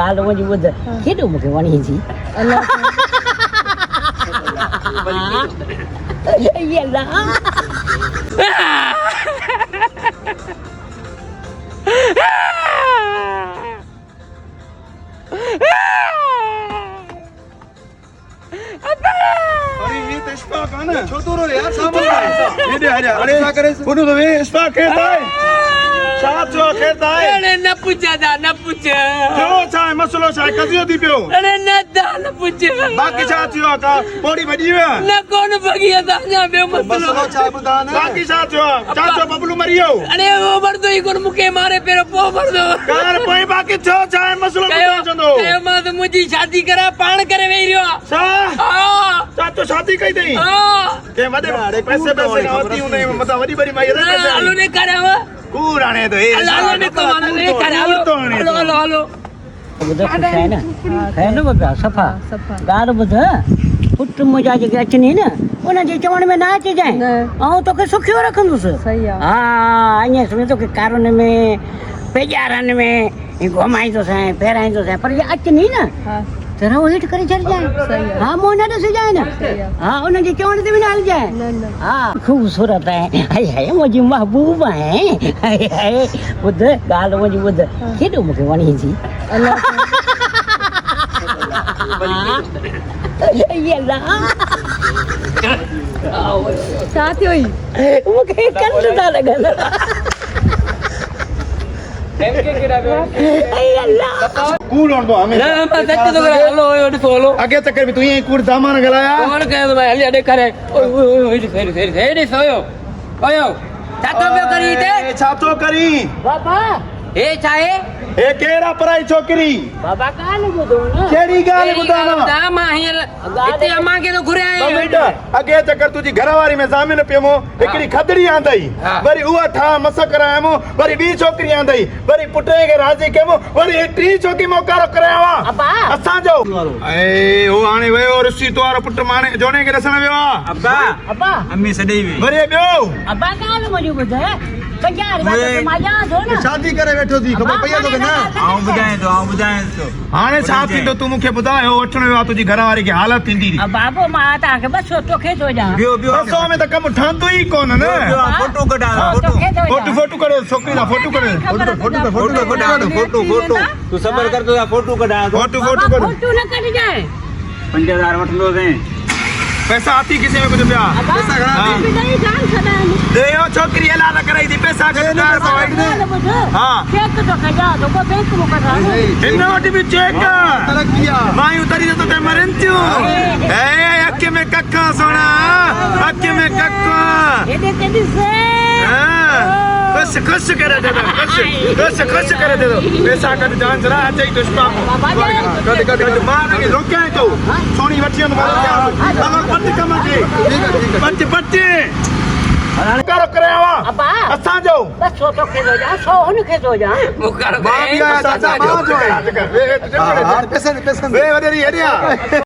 गाल मुंहिंजी ॿुध केॾो मूंखे वणी थी अरे न पूछ न पूछ जो चाहे मसलो चाहे कदियो थी पियो अरे न न पूछ बाक़ी छा थियो आहे का पौड़ी भॼी वियो आहे न कोन भॻी असां अञा ॿियो मसलो छा ॿुधा न बाक़ी छा थियो आहे चाचो बबलू मरी वियो अरे वो मरदो ई कोन मूंखे मारे पहिरियों पोइ मरदो कार पोइ बाक़ी छो चाहे मसलो चवंदो कयो मां त मुंहिंजी शादी करा पाण करे वेही रहियो आहे छा हा चाचो शादी कई अथई हा के वॾे पैसे खावती हुन मथां वॾी वॾी माई हलो ने कराव कूड़ हाणे तो हलो ने कराव हलो हलो हलो ॿुध ख़ुशि आहे न है न बाबा सफ़ा ॻाल्हि ॿुध पुट मुंहिंजा जेके अचनि न उनजे चवण में न अचिजांइ ऐं तोखे सुखियो रखंदुसि हा ईअं सम्झो तोखे कारुन में पेॼारनि में घुमाईंदोसीं फेराईंदोसीं पर जे अचनि न त रहो हेठि करे छॾिजांइ हा मुंहुं न ॾिसिजांइ न हा उनजे चवण ते बि न हलिजांइ हा ख़ूबसूरत आहे हाय हाय मुंहिंजी महबूब आहे हाय हाय ॿुध ॻाल्हि मुंहिंजी ॿुध केॾो मूंखे वणी थी छा थियो ई मूंखे कंद था लॻनि कूड़ हूंदो आहे न मां सच थो करे हलो ॾिसो हलो अॻे चकर बि तूं ईअं कूड़ सामान ॻाल्हाया कोन कयो त भाई हली ॾेखारे हेॾे सोयो ओयो छा थो पियो करी हिते छा थो करी बाबा हे छा आहे हे केड़ा पराई छोकरी बाबा कान ॿुधो न केड़ी ॻाल्हि ॿुधाना मां हींअर हिते अम्मा खे तो घुरे आयो मिंट अॻे चकर तुंहिंजी घरवारी में ज़ामिन पियमो हिकिड़ी खदड़ी आंदई वरी उहा ठा मस करायमो वरी ॿी छोकिरी आंदई वरी पुटे खे राज़ी कयमो वरी टी छोकिरी मोकारो करायावा असांजो ऐं हो हाणे वियो रुसी तोरो पुट माने जोने खे ॾिसण वियो आहे अब्बा अम्मी सॾई हुई वरी ॿियो अब्बा कान मुंहिंजी ॿुध 50 मां ॼाण थो न शादी करे वेठो थी ख़बर पई आहे तोखे न आऊं ॿुधायां थो हाणे छा थींदो तूं मूंखे ॿुधाए हो वठण वियो आहे तुंहिंजी घरवारी खे हालत थींदी बाबो मां तव्हांखे बसि तोखे थो ॼाण बसो में त कमु ठहंदो ई कोन न फोटो कढा फोटो करे छोकिरी जा फोटो करे फोटो तू सबर कर तो फोटो कढा फोटो फोटो न कढजाए 5000 वठंदो से पैसा आती किसे में कुछ बिया पैसा दे यो छोकरी हला न कराई थी पैसा के दार पवाई हां चेक तो खजा तो को बैंक में करा इन वटि भी चेक तरक किया मायू तरी तो ते मरन थियो ए अक्के में कक्का सोना अक्के में कक्का ये देख से हां खुश करे दे खुश करे दे पैसा कट जान जरा अचई दुष्पा कद मार के रोके तो सोनी वटियन मार पट कम के पट करो करावा अब्बा असा जो बस तो के दो जा 100 हुन के दो जा मुकर मां भी आया चाचा मां जो पैसा वे वडेरी हेडिया